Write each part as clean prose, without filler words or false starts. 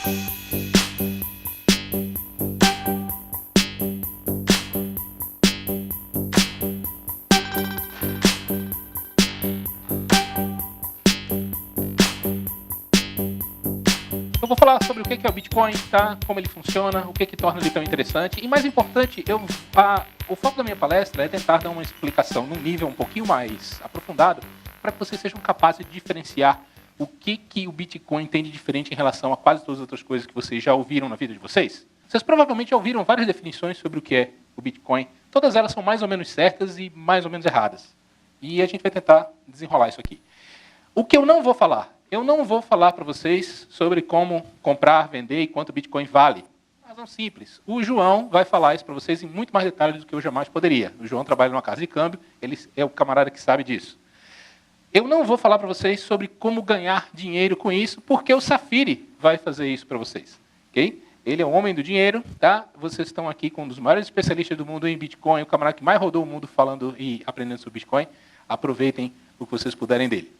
Eu vou falar sobre o que é o Bitcoin, tá? Como ele funciona, o que torna ele tão interessante. E mais importante, o foco da minha palestra é tentar dar uma explicação num nível um pouquinho mais aprofundado para que vocês sejam capazes de diferenciar o que o Bitcoin tem de diferente em relação a quase todas as outras coisas que vocês já ouviram na vida de vocês. Vocês provavelmente já ouviram várias definições sobre o que é o Bitcoin. Todas elas são mais ou menos certas e mais ou menos erradas. E a gente vai tentar desenrolar isso aqui. O que eu não vou falar? Eu não vou falar para vocês sobre como comprar, vender e quanto o Bitcoin vale. Razão simples. O João vai falar isso para vocês em muito mais detalhes do que eu jamais poderia. O João trabalha numa casa de câmbio, ele é o camarada que sabe disso. Eu não vou falar para vocês sobre como ganhar dinheiro com isso, porque o Safiri vai fazer isso para vocês. Okay? Ele é o homem do dinheiro, tá? Vocês estão aqui com um dos maiores especialistas do mundo em Bitcoin, o camarada que mais rodou o mundo falando e aprendendo sobre Bitcoin. Aproveitem o que vocês puderem dele.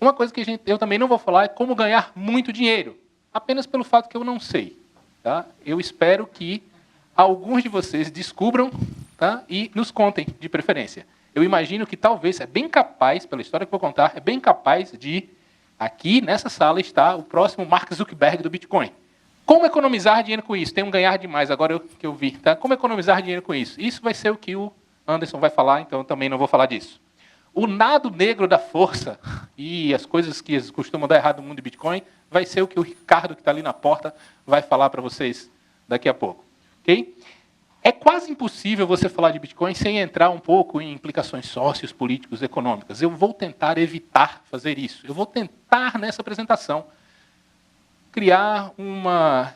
Uma coisa que eu também não vou falar é como ganhar muito dinheiro, apenas pelo fato que eu não sei. Tá? Eu espero que alguns de vocês descubram, tá? E nos contem, de preferência. Eu imagino que talvez, é bem capaz, pela história que vou contar, é bem capaz de, aqui nessa sala, estar o próximo Mark Zuckerberg do Bitcoin. Como economizar dinheiro com isso? Tem um ganhar demais, agora que eu vi. Tá? Como economizar dinheiro com isso? Isso vai ser o que o Anderson vai falar, então eu também não vou falar disso. O nado negro da força e as coisas que costumam dar errado no mundo de Bitcoin vai ser o que o Ricardo, que está ali na porta, vai falar para vocês daqui a pouco. Okay? É quase impossível você falar de Bitcoin sem entrar um pouco em implicações sócios, políticos, econômicas. Eu vou tentar evitar fazer isso. Eu vou tentar, nessa apresentação, criar uma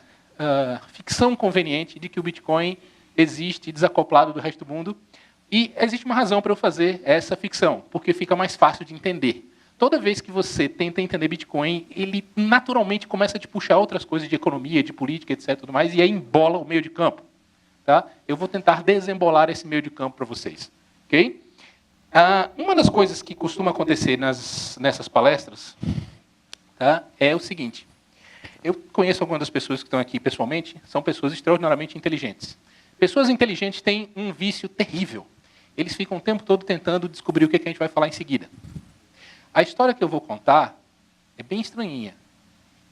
ficção conveniente de que o Bitcoin existe desacoplado do resto do mundo. E existe uma razão para eu fazer essa ficção, porque fica mais fácil de entender. Toda vez que você tenta entender Bitcoin, ele naturalmente começa a te puxar outras coisas de economia, de política, etc. Tudo mais, e aí embola o meio de campo. Tá? Eu vou tentar desembolar esse meio de campo para vocês. Okay? Uma das coisas que costuma acontecer nessas palestras, tá, é o seguinte. Eu conheço algumas das pessoas que estão aqui pessoalmente, são pessoas extraordinariamente inteligentes. Pessoas inteligentes têm um vício terrível. Eles ficam o tempo todo tentando descobrir o que a gente vai falar em seguida. A história que eu vou contar é bem estranhinha.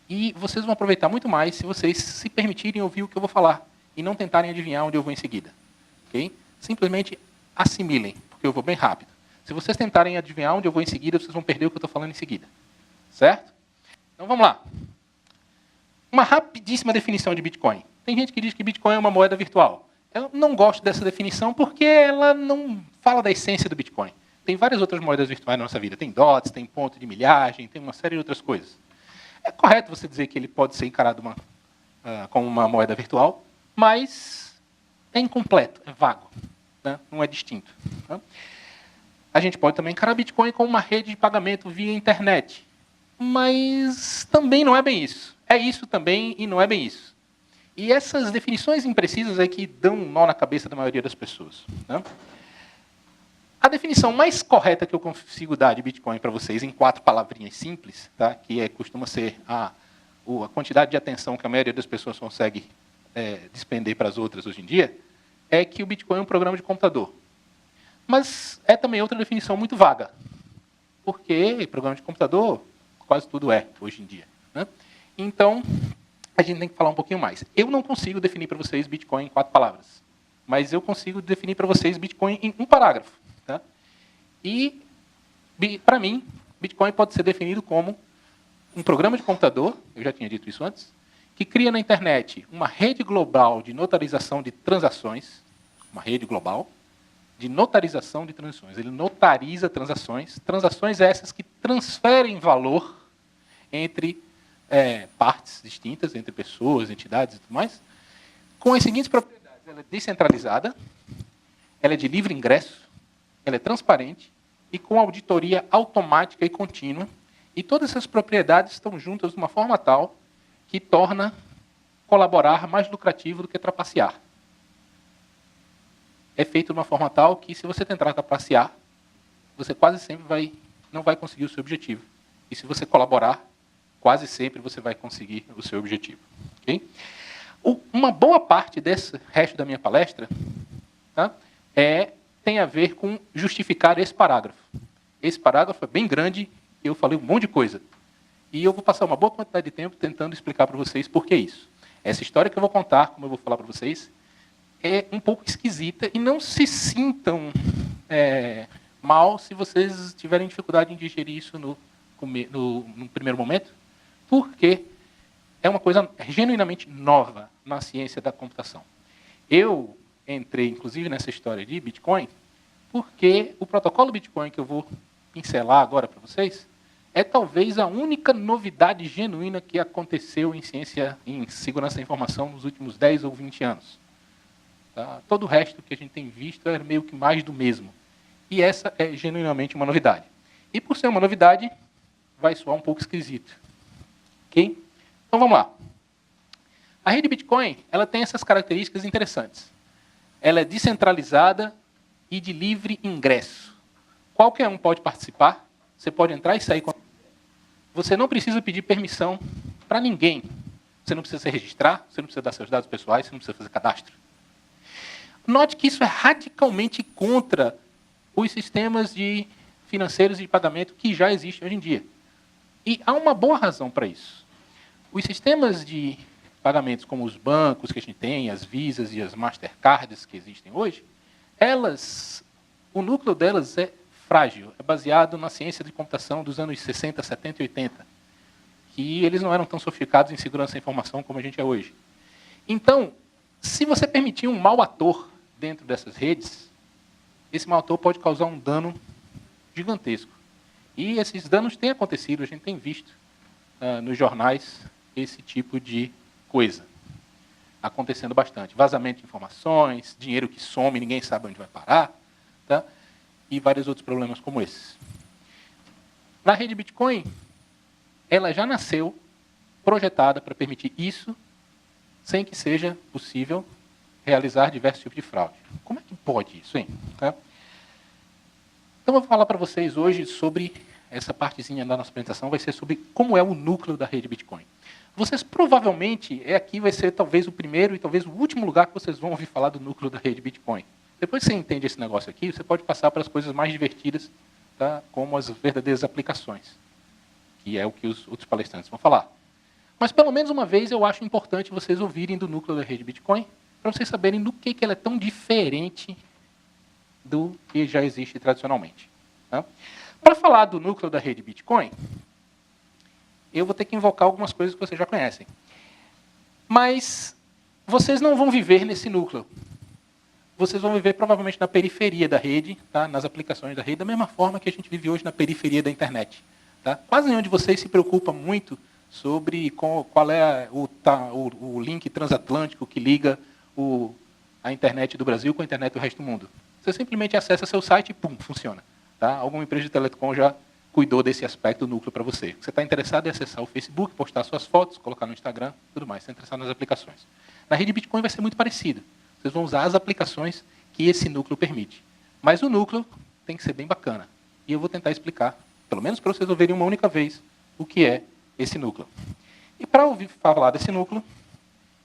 E vocês vão aproveitar muito mais se vocês se permitirem ouvir o que eu vou falar e não tentarem adivinhar onde eu vou em seguida. Okay? Simplesmente assimilem, porque eu vou bem rápido. Se vocês tentarem adivinhar onde eu vou em seguida, vocês vão perder o que eu estou falando em seguida. Certo? Então vamos lá. Uma rapidíssima definição de Bitcoin. Tem gente que diz que Bitcoin é uma moeda virtual. Eu não gosto dessa definição porque ela não fala da essência do Bitcoin. Tem várias outras moedas virtuais na nossa vida. Tem DOTs, tem ponto de milhagem, tem uma série de outras coisas. É correto você dizer que ele pode ser encarado como uma moeda virtual, mas é incompleto, é vago, né? Não é distinto. Tá? A gente pode também encarar Bitcoin como uma rede de pagamento via internet, mas também não é bem isso. É isso também e não é bem isso. E essas definições imprecisas é que dão um nó na cabeça da maioria das pessoas. Né? A definição mais correta que eu consigo dar de Bitcoin para vocês, em 4 palavrinhas simples, tá? Que costuma ser a quantidade de atenção que a maioria das pessoas consegue despender para as outras hoje em dia, é que o Bitcoin é um programa de computador. Mas é também outra definição muito vaga, porque programa de computador quase tudo é hoje em dia. Né? Então, a gente tem que falar um pouquinho mais. Eu não consigo definir para vocês Bitcoin em 4 palavras, mas eu consigo definir para vocês Bitcoin em um parágrafo. Tá? E, para mim, Bitcoin pode ser definido como um programa de computador, eu já tinha dito isso antes, que cria na internet uma rede global de notarização de transações, uma rede global de notarização de transações. Ele notariza transações, transações essas que transferem valor entre partes distintas, entre pessoas, entidades e tudo mais, com as seguintes propriedades. Ela é descentralizada, ela é de livre ingresso, ela é transparente e com auditoria automática e contínua. E todas essas propriedades estão juntas de uma forma tal que torna colaborar mais lucrativo do que trapacear. É feito de uma forma tal que, se você tentar trapacear, você quase sempre não vai conseguir o seu objetivo. E se você colaborar, quase sempre você vai conseguir o seu objetivo. Okay? Uma boa parte desse resto da minha palestra, tá, tem a ver com justificar esse parágrafo. Esse parágrafo é bem grande, eu falei um monte de coisa. E eu vou passar uma boa quantidade de tempo tentando explicar para vocês por que isso. Essa história que eu vou contar, como eu vou falar para vocês, é um pouco esquisita e não se sintam mal se vocês tiverem dificuldade em digerir isso no primeiro momento, porque é uma coisa genuinamente nova na ciência da computação. Eu entrei, inclusive, nessa história de Bitcoin, porque o protocolo Bitcoin que eu vou pincelar agora para vocês é talvez a única novidade genuína que aconteceu em ciência, em segurança da informação nos últimos 10 ou 20 anos. Tá? Todo o resto que a gente tem visto é meio que mais do mesmo. E essa é genuinamente uma novidade. E por ser uma novidade, vai soar um pouco esquisito. Ok? Então vamos lá. A rede Bitcoin, ela tem essas características interessantes. Ela é descentralizada e de livre ingresso. Qualquer um pode participar, você pode entrar e sair. Você não precisa pedir permissão para ninguém. Você não precisa se registrar, você não precisa dar seus dados pessoais, você não precisa fazer cadastro. Note que isso é radicalmente contra os sistemas financeiros e de pagamento que já existem hoje em dia. E há uma boa razão para isso. Os sistemas de pagamentos, como os bancos que a gente tem, as Visas e as Mastercards que existem hoje, o núcleo delas é frágil, é baseado na ciência de computação dos anos 60, 70 e 80, que eles não eram tão sofisticados em segurança da informação como a gente é hoje. Então, se você permitir um mau ator dentro dessas redes, esse mau ator pode causar um dano gigantesco. E esses danos têm acontecido, a gente tem visto nos jornais esse tipo de coisa acontecendo bastante. Vazamento de informações, dinheiro que some, ninguém sabe onde vai parar, tá? E vários outros problemas como esses. Na rede Bitcoin, ela já nasceu projetada para permitir isso, sem que seja possível realizar diversos tipos de fraude. Como é que pode isso, hein? Tá? Então, eu vou falar para vocês hoje sobre essa partezinha da nossa apresentação, vai ser sobre como é o núcleo da rede Bitcoin. Vocês provavelmente, aqui vai ser talvez o primeiro e talvez o último lugar que vocês vão ouvir falar do núcleo da rede Bitcoin. Depois que você entende esse negócio aqui, você pode passar para as coisas mais divertidas, tá? Como as verdadeiras aplicações, que é o que os outros palestrantes vão falar. Mas pelo menos uma vez eu acho importante vocês ouvirem do núcleo da rede Bitcoin, para vocês saberem do que ela é tão diferente do que já existe tradicionalmente. Tá? Para falar do núcleo da rede Bitcoin, eu vou ter que invocar algumas coisas que vocês já conhecem. Mas vocês não vão viver nesse núcleo. Vocês vão viver provavelmente na periferia da rede, tá? Nas aplicações da rede, da mesma forma que a gente vive hoje na periferia da internet. Tá? Quase nenhum de vocês se preocupa muito sobre qual é o link transatlântico que liga a internet do Brasil com a internet do resto do mundo. Você simplesmente acessa seu site e pum, funciona. Tá? Alguma empresa de telecom já cuidou desse aspecto do núcleo para você. Você está interessado em acessar o Facebook, postar suas fotos, colocar no Instagram, tudo mais. Você está interessado nas aplicações. Na rede Bitcoin vai ser muito parecido. Vocês vão usar as aplicações que esse núcleo permite. Mas o núcleo tem que ser bem bacana. E eu vou tentar explicar, pelo menos para vocês ouvirem uma única vez, o que é esse núcleo. E para ouvir falar desse núcleo,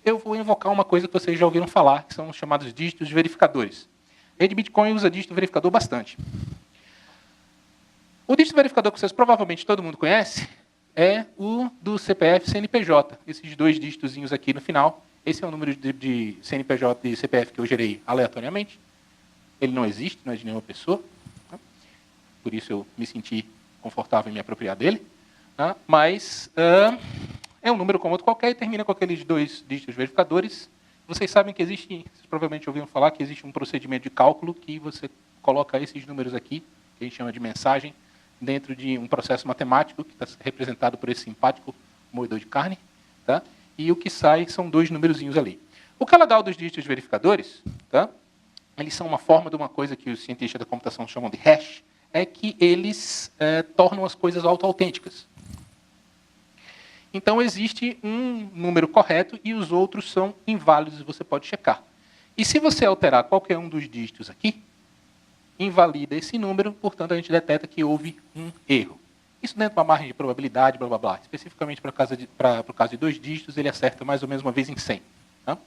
eu vou invocar uma coisa que vocês já ouviram falar, que são os chamados dígitos verificadores. A rede Bitcoin usa dígito verificador bastante. O dígito verificador que vocês provavelmente todo mundo conhece é o do CPF e CNPJ. Esses dois dígitozinhos aqui no final. Esse é o número de CNPJ e CPF que eu gerei aleatoriamente. Ele não existe, não é de nenhuma pessoa. Por isso eu me senti confortável em me apropriar dele. Mas é um número como outro qualquer e termina com aqueles dois dígitos verificadores. Vocês sabem que existe, vocês provavelmente ouviram falar que existe um procedimento de cálculo que você coloca esses números aqui, que a gente chama de mensagem, dentro de um processo matemático que está representado por esse simpático moedor de carne, tá? E o que sai são dois numerozinhos ali. O que é legal dos dígitos verificadores, tá? Eles são uma forma de uma coisa que os cientistas da computação chamam de hash, é que eles tornam as coisas auto-autênticas. Então, existe um número correto e os outros são inválidos, você pode checar. E se você alterar qualquer um dos dígitos aqui, invalida esse número, portanto, a gente detecta que houve um erro. Isso dentro de uma margem de probabilidade, blá, blá, blá. Especificamente para o caso de 2 dígitos, ele acerta mais ou menos uma vez em 100. Tá?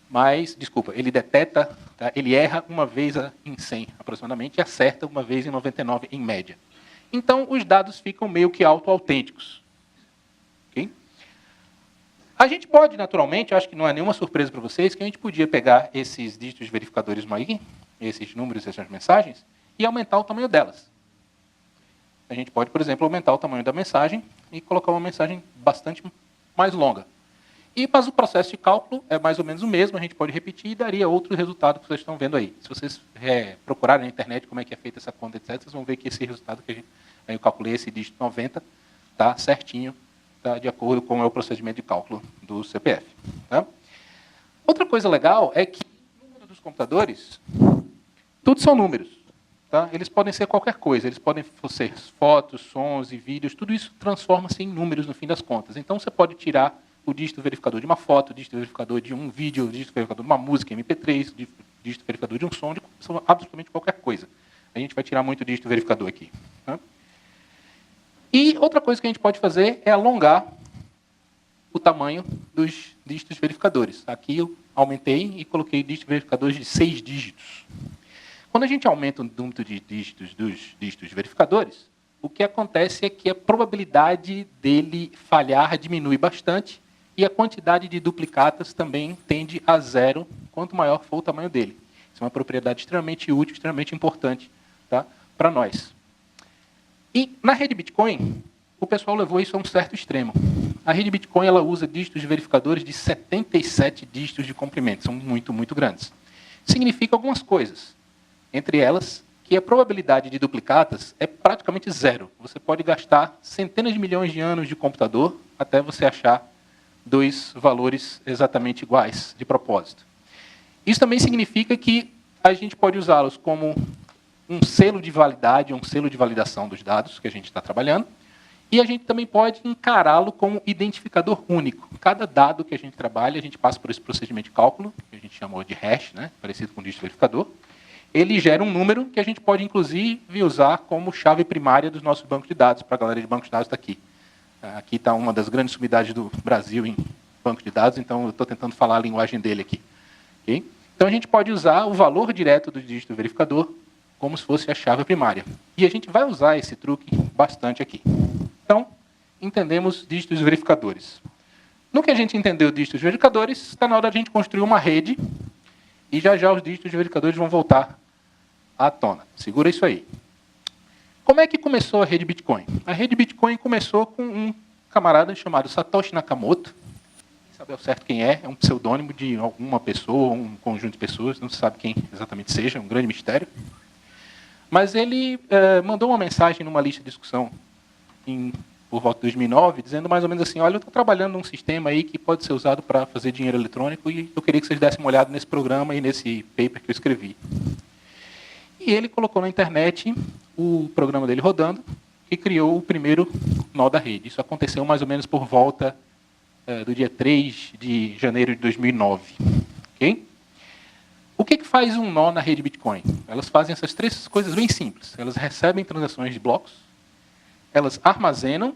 Mas, desculpa, ele deteta, tá? Ele erra uma vez em 100 aproximadamente e acerta uma vez em 99 em média. Então, os dados ficam meio que auto-autênticos. Okay? A gente pode, naturalmente, acho que não é nenhuma surpresa para vocês, que a gente podia pegar esses dígitos verificadores aí, esses números, essas mensagens, e aumentar o tamanho delas. A gente pode, por exemplo, aumentar o tamanho da mensagem e colocar uma mensagem bastante mais longa. Mas o processo de cálculo é mais ou menos o mesmo, a gente pode repetir e daria outro resultado que vocês estão vendo aí. Se vocês procurarem na internet como é que é feita essa conta, etc., vocês vão ver que esse resultado que eu calculei, esse dígito 90, está certinho, tá, de acordo com o procedimento de cálculo do CPF. Tá? Outra coisa legal é que no mundo dos computadores, tudo são números. Tá? Eles podem ser qualquer coisa, eles podem ser fotos, sons e vídeos, tudo isso transforma-se em números no fim das contas. Então você pode tirar o dígito verificador de uma foto, o dígito verificador de um vídeo, o dígito verificador de uma música MP3, o dígito verificador de um som, de absolutamente qualquer coisa. A gente vai tirar muito dígito verificador aqui. Tá? E outra coisa que a gente pode fazer é alongar o tamanho dos dígitos verificadores. Aqui eu aumentei e coloquei dígitos verificadores de 6 dígitos. Quando a gente aumenta o número de dígitos dos dígitos verificadores, o que acontece é que a probabilidade dele falhar diminui bastante e a quantidade de duplicatas também tende a 0, quanto maior for o tamanho dele. Isso é uma propriedade extremamente útil, extremamente importante, tá, para nós. E na rede Bitcoin, o pessoal levou isso a um certo extremo. A rede Bitcoin ela usa dígitos verificadores de 77 dígitos de comprimento, são muito, muito grandes. Significa algumas coisas. Entre elas, que a probabilidade de duplicatas é praticamente 0. Você pode gastar centenas de milhões de anos de computador até você achar 2 valores exatamente iguais de propósito. Isso também significa que a gente pode usá-los como um selo de validade, um selo de validação dos dados que a gente está trabalhando, e a gente também pode encará-lo como identificador único. Cada dado que a gente trabalha, a gente passa por esse procedimento de cálculo, que a gente chamou de hash, né, parecido com o dígito verificador. Ele gera um número que a gente pode, inclusive, usar como chave primária dos nossos bancos de dados, para a galera de banco de dados está aqui. Aqui está uma das grandes sumidades do Brasil em banco de dados, então eu estou tentando falar a linguagem dele aqui. Okay? Então a gente pode usar o valor direto do dígito verificador como se fosse a chave primária. E a gente vai usar esse truque bastante aqui. Então, entendemos dígitos verificadores. No que a gente entendeu dígitos verificadores, está na hora de a gente construir uma rede e já já os dígitos verificadores vão voltar à tona. Segura isso aí. Como é que começou a rede Bitcoin? A rede Bitcoin começou com um camarada chamado Satoshi Nakamoto. Não sabe ao certo quem é um pseudônimo de alguma pessoa, um conjunto de pessoas, não se sabe quem exatamente seja, é um grande mistério. Mas ele mandou uma mensagem numa lista de discussão por volta de 2009, dizendo mais ou menos assim, olha, eu estou trabalhando num sistema aí que pode ser usado para fazer dinheiro eletrônico e eu queria que vocês dessem uma olhada nesse programa e nesse paper que eu escrevi. E ele colocou na internet o programa dele rodando e criou o primeiro nó da rede. Isso aconteceu mais ou menos por volta do dia 3 de janeiro de 2009. Okay? O que faz um nó na rede Bitcoin? Elas fazem essas 3 coisas bem simples. Elas recebem transações de blocos, elas armazenam,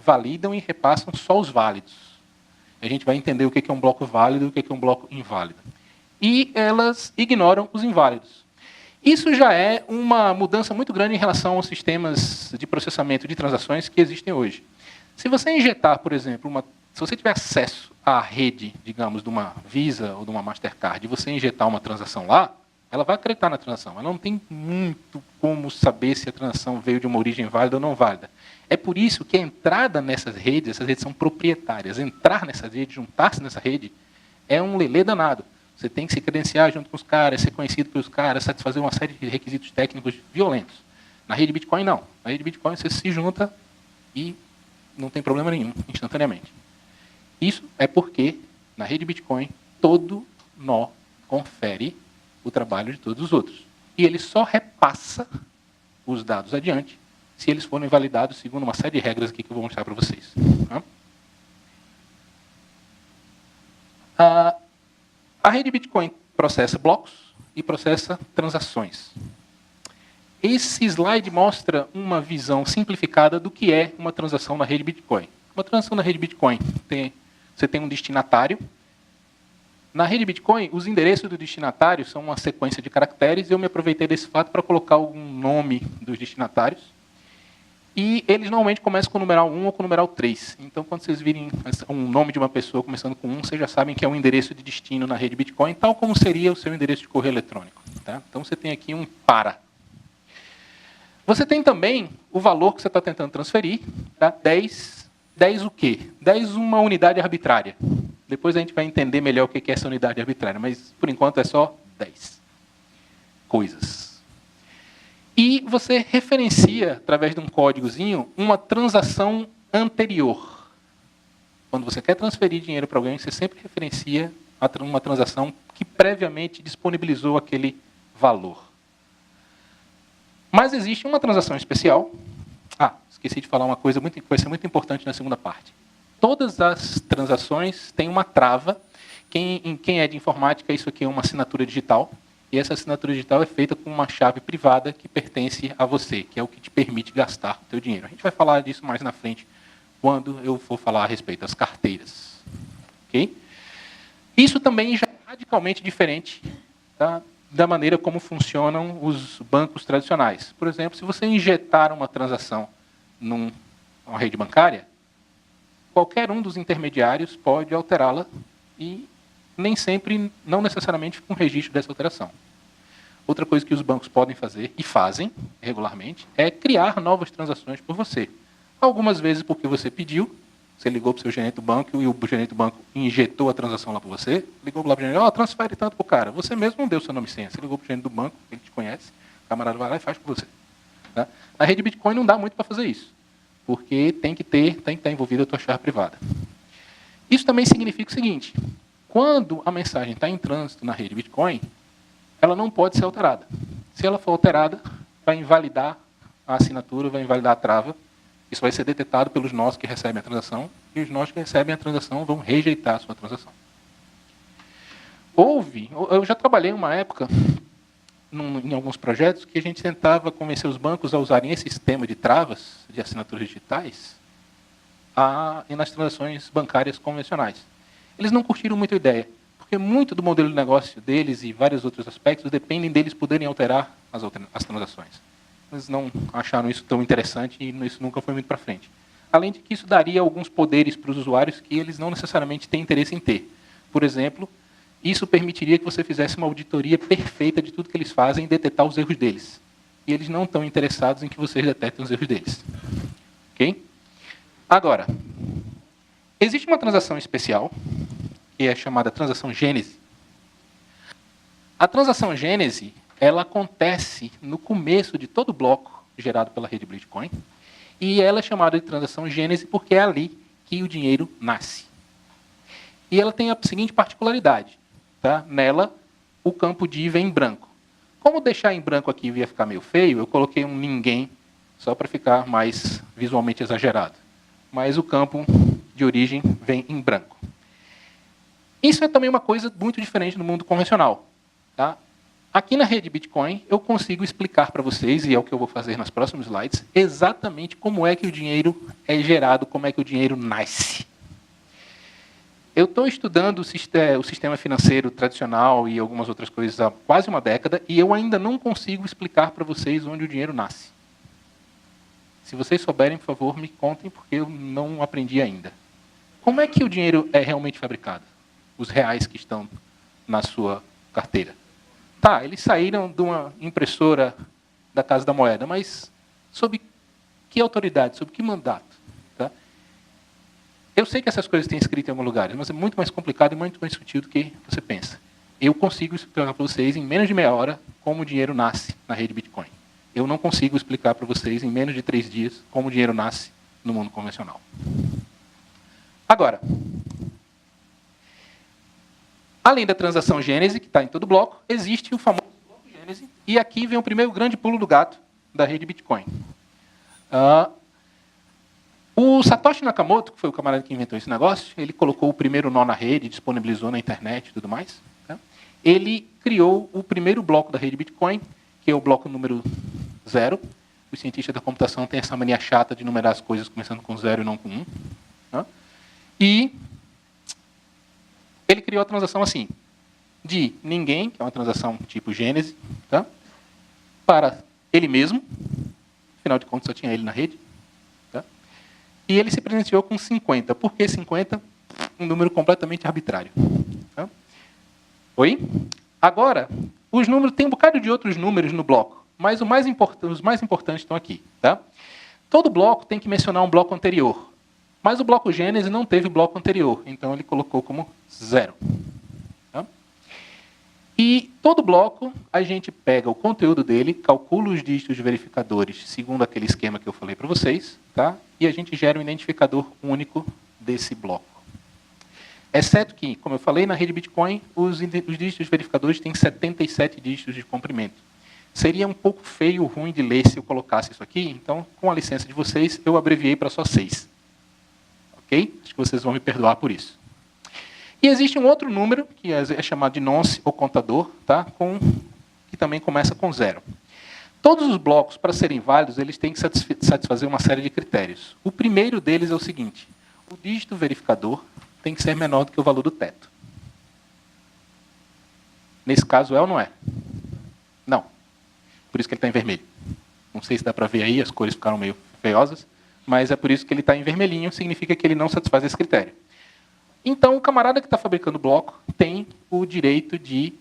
validam e repassam só os válidos. A gente vai entender o que é um bloco válido e o que é um bloco inválido. E elas ignoram os inválidos. Isso já é uma mudança muito grande em relação aos sistemas de processamento de transações que existem hoje. Se você injetar, por exemplo, se você tiver acesso à rede, digamos, de uma Visa ou de uma Mastercard, e você injetar uma transação lá, ela vai acreditar na transação. Ela não tem muito como saber se a transação veio de uma origem válida ou não válida. É por isso que a entrada nessas redes são proprietárias. Entrar nessa rede, juntar-se nessa rede, é um lelê danado. Você tem que se credenciar junto com os caras, ser conhecido pelos caras, satisfazer uma série de requisitos técnicos violentos. Na rede Bitcoin, não. Na rede Bitcoin, você se junta e não tem problema nenhum, instantaneamente. Isso é porque, na rede Bitcoin, todo nó confere o trabalho de todos os outros. E ele só repassa os dados adiante se eles forem validados segundo uma série de regras aqui que eu vou mostrar para vocês. A rede Bitcoin processa blocos e processa transações. esse slide mostra uma visão simplificada do que é uma transação na rede Bitcoin. Uma transação na rede Bitcoin, você tem um destinatário. Na rede Bitcoin, os endereços do destinatário são uma sequência de caracteres. Eu me aproveitei desse fato para colocar algum nome dos destinatários. E eles normalmente começam com o numeral 1 ou com o numeral 3. Então, quando vocês virem um nome de uma pessoa começando com 1, vocês já sabem que é um endereço de destino na rede Bitcoin, tal como seria o seu endereço de correio eletrônico. Tá? Então, você tem aqui um para. Você tem também o valor que você está tentando transferir, tá? 10 o quê? 10 uma unidade arbitrária. Depois a gente vai entender melhor o que é essa unidade arbitrária, mas por enquanto é só 10 coisas. E você referencia, através de um códigozinho, uma transação anterior. Quando você quer transferir dinheiro para alguém, você sempre referencia uma transação que previamente disponibilizou aquele valor. Mas existe uma transação especial. Esqueci de falar uma coisa que vai ser muito importante na segunda parte. Todas as transações têm uma trava. Quem é de informática, isso aqui é uma assinatura digital. E essa assinatura digital é feita com uma chave privada que pertence a você, que é o que te permite gastar o teu dinheiro. A gente vai falar disso mais na frente, quando eu for falar a respeito das carteiras. Okay? Isso também já é radicalmente diferente, tá, da maneira como funcionam os bancos tradicionais. Por exemplo, se você injetar uma transação numa rede bancária, qualquer um dos intermediários pode alterá-la e nem sempre, não necessariamente com registro dessa alteração. Outra coisa que os bancos podem fazer, e fazem regularmente, é criar novas transações por você. Algumas vezes porque você pediu, você ligou para o seu gerente do banco e o gerente do banco injetou a transação lá para você, ligou lá para o gerente, transfere tanto para o cara. Você mesmo não deu seu nome e senha, você ligou para o gerente do banco, ele te conhece, o camarada vai lá e faz por você. Tá? Na rede Bitcoin não dá muito para fazer isso, porque tem que estar envolvida a tua chave privada. Isso também significa o seguinte: quando a mensagem está em trânsito na rede Bitcoin, ela não pode ser alterada. Se ela for alterada, vai invalidar a assinatura, vai invalidar a trava. Isso vai ser detectado pelos nós que recebem a transação, e os nós que recebem a transação vão rejeitar a sua transação. Eu já trabalhei uma época em alguns projetos que a gente tentava convencer os bancos a usarem esse sistema de travas de assinaturas digitais nas transações bancárias convencionais. Eles não curtiram muito a ideia, porque muito do modelo de negócio deles e vários outros aspectos dependem deles poderem alterar as transações. Eles não acharam isso tão interessante e isso nunca foi muito para frente. Além de que isso daria alguns poderes para os usuários que eles não necessariamente têm interesse em ter. Por exemplo, isso permitiria que você fizesse uma auditoria perfeita de tudo que eles fazem e detectar os erros deles. E eles não estão interessados em que vocês detectem os erros deles. Ok? Agora, existe uma transação especial, que é chamada transação Gênese. A transação Gênese, ela acontece no começo de todo bloco gerado pela rede Bitcoin, e ela é chamada de transação Gênese porque é ali que o dinheiro nasce. E ela tem a seguinte particularidade: tá? Nela, o campo de vem em branco. Como deixar em branco aqui ia ficar meio feio, eu coloquei um ninguém, só para ficar mais visualmente exagerado. Mas o campo de origem vem em branco. Isso é também uma coisa muito diferente no mundo convencional. Tá? Aqui na rede Bitcoin, eu consigo explicar para vocês, e é o que eu vou fazer nos próximos slides, exatamente como é que o dinheiro é gerado, como é que o dinheiro nasce. Eu estou estudando o sistema financeiro tradicional e algumas outras coisas há quase uma década, e eu ainda não consigo explicar para vocês onde o dinheiro nasce. Se vocês souberem, por favor, me contem, porque eu não aprendi ainda. Como é que o dinheiro é realmente fabricado? Os reais que estão na sua carteira. Tá, eles saíram de uma impressora da Casa da Moeda, mas sob que autoridade, sob que mandato? Tá? Eu sei que essas coisas têm escrito em algum lugar, mas é muito mais complicado e muito mais sutil do que você pensa. Eu consigo explicar para vocês em menos de meia hora como o dinheiro nasce na rede Bitcoin. Eu não consigo explicar para vocês em menos de 3 dias como o dinheiro nasce no mundo convencional. Agora, além da transação Gênese, que está em todo bloco, existe o famoso bloco Gênese, e aqui vem o primeiro grande pulo do gato da rede Bitcoin. O Satoshi Nakamoto, que foi o camarada que inventou esse negócio, ele colocou o primeiro nó na rede, disponibilizou na internet e tudo mais. Tá? Ele criou o primeiro bloco da rede Bitcoin, que é o bloco número 0. Os cientistas da computação têm essa mania chata de numerar as coisas começando com 0 e não com 1. Tá? E ele criou a transação assim, de ninguém, que é uma transação tipo Gênese, tá? Para ele mesmo, afinal de contas só tinha ele na rede, tá? E ele se presenteou com 50. Por que 50? Um número completamente arbitrário. Tá? Oi? Agora, os números, tem um bocado de outros números no bloco, mas os mais importantes estão aqui. Tá? Todo bloco tem que mencionar um bloco anterior, mas o bloco Gênese não teve bloco anterior, então ele colocou como 0. Tá? E todo bloco, a gente pega o conteúdo dele, calcula os dígitos verificadores segundo aquele esquema que eu falei para vocês, tá? E a gente gera um identificador único desse bloco. Exceto que, como eu falei, na rede Bitcoin, os dígitos verificadores têm 77 dígitos de comprimento. Seria um pouco feio, ruim de ler se eu colocasse isso aqui, então, com a licença de vocês, eu abreviei para só 6. Ok? Acho que vocês vão me perdoar por isso. E existe um outro número, que é chamado de nonce, ou contador, tá? Que também começa com 0. Todos os blocos, para serem válidos, eles têm que satisfazer uma série de critérios. O primeiro deles é o seguinte: o dígito verificador tem que ser menor do que o valor do teto. Nesse caso, é ou não é? Não. Por isso que ele está em vermelho. Não sei se dá para ver aí, as cores ficaram meio feiosas, mas é por isso que ele está em vermelhinho, significa que ele não satisfaz esse critério. Então, o camarada que está fabricando o bloco tem o direito de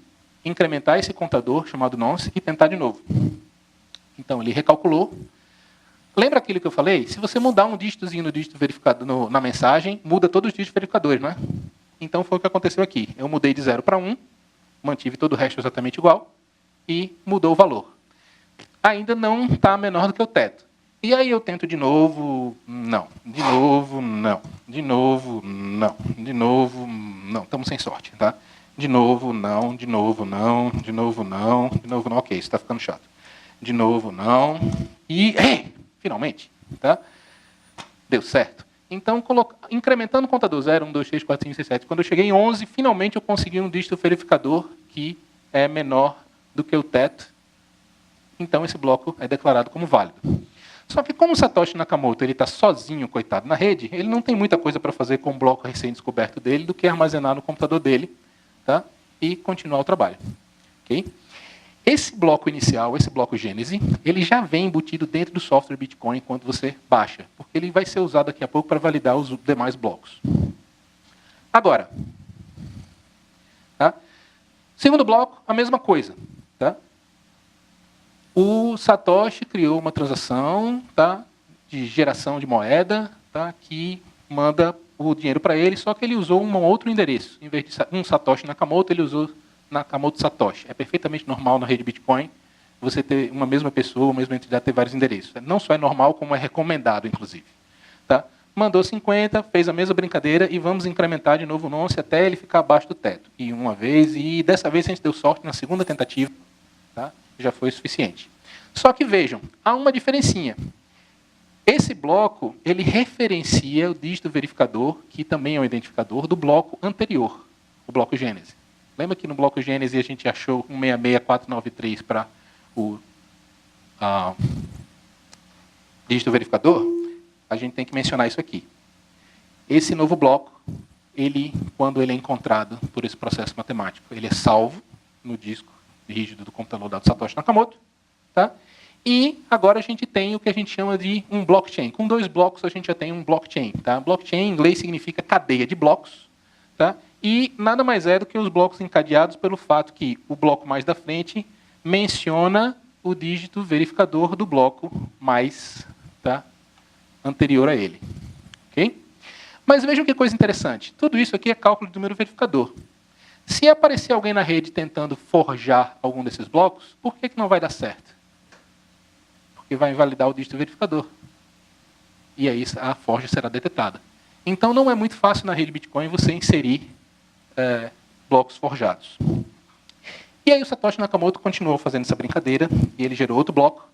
incrementar esse contador, chamado nonce, e tentar de novo. Então, ele recalculou. Lembra aquilo que eu falei? Se você mudar um dígitozinho no dígito verificado na mensagem, muda todos os dígitos verificadores, não é? Então, foi o que aconteceu aqui. Eu mudei de 0 para 1, mantive todo o resto exatamente igual, e mudou o valor. Ainda não está menor do que o teto. E aí eu tento de novo, não. De novo, não. De novo, não. De novo, não. Estamos sem sorte, tá? De novo, não. De novo, não. De novo, não. De novo, não. Ok, isso está ficando chato. De novo, não. E, finalmente, tá? Deu certo. Então, incrementando o contador 0, 1, 2, 3, 4, 5, 6, 7. Quando eu cheguei em 11, finalmente eu consegui um dígito verificador que é menor do que o teto. Então, esse bloco é declarado como válido. Só que como o Satoshi Nakamoto está sozinho, coitado, na rede, ele não tem muita coisa para fazer com o bloco recém-descoberto dele do que armazenar no computador dele, tá? E continuar o trabalho. Okay? Esse bloco inicial, esse bloco Gênese, ele já vem embutido dentro do software Bitcoin quando você baixa, porque ele vai ser usado daqui a pouco para validar os demais blocos. Agora, tá? Segundo bloco, a mesma coisa. Tá? O Satoshi criou uma transação, tá, de geração de moeda, tá, que manda o dinheiro para ele, só que ele usou um outro endereço. Em vez de um Satoshi Nakamoto, ele usou Nakamoto Satoshi. É perfeitamente normal na rede Bitcoin você ter uma mesma pessoa, uma mesma entidade ter vários endereços. Não só é normal, como é recomendado, inclusive. Tá? Mandou 50, fez a mesma brincadeira e vamos incrementar de novo o nonce até ele ficar abaixo do teto. E uma vez, e dessa vez a gente deu sorte na segunda tentativa, tá? Já foi suficiente. Só que vejam, há uma diferencinha. Esse bloco, ele referencia o dígito verificador, que também é um identificador, do bloco anterior, o bloco Gênese. Lembra que no bloco Gênese a gente achou 166493 para o dígito verificador? A gente tem que mencionar isso aqui. Esse novo bloco, quando ele é encontrado por esse processo matemático, ele é salvo no disco rígido do computador do Satoshi Nakamoto. Tá? E agora a gente tem o que a gente chama de um blockchain. Com 2 blocos a gente já tem um blockchain. Tá? Blockchain em inglês significa cadeia de blocos. Tá? E nada mais é do que os blocos encadeados pelo fato que o bloco mais da frente menciona o dígito verificador do bloco mais, tá, anterior a ele. Okay? Mas vejam que coisa interessante. Tudo isso aqui é cálculo de número verificador. Se aparecer alguém na rede tentando forjar algum desses blocos, por que não vai dar certo? Porque vai invalidar o dígito verificador. E aí a forja será detetada. Então não é muito fácil na rede Bitcoin você inserir blocos forjados. E aí o Satoshi Nakamoto continuou fazendo essa brincadeira e ele gerou outro bloco.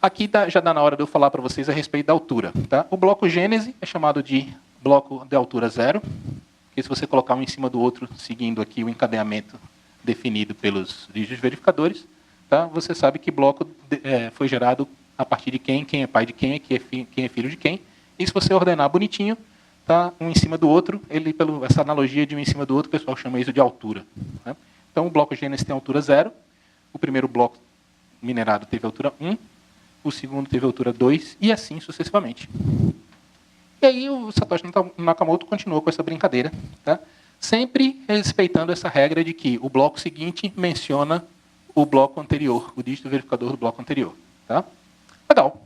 Aqui já dá na hora de eu falar para vocês a respeito da altura. Tá? O bloco Gênese é chamado de bloco de altura 0. Que se você colocar um em cima do outro, seguindo aqui o encadeamento definido pelos dígitos verificadores, tá? Você sabe que bloco foi gerado a partir de quem é pai de quem é filho de quem. E se você ordenar bonitinho, tá? Um em cima do outro, essa analogia de um em cima do outro, o pessoal chama isso de altura. Né? Então, o bloco Gênesis tem altura 0, o primeiro bloco minerado teve altura 1, o segundo teve altura 2, e assim sucessivamente. E aí o Satoshi Nakamoto continuou com essa brincadeira, tá? Sempre respeitando essa regra de que o bloco seguinte menciona o bloco anterior, o dígito verificador do bloco anterior. Tá? Legal.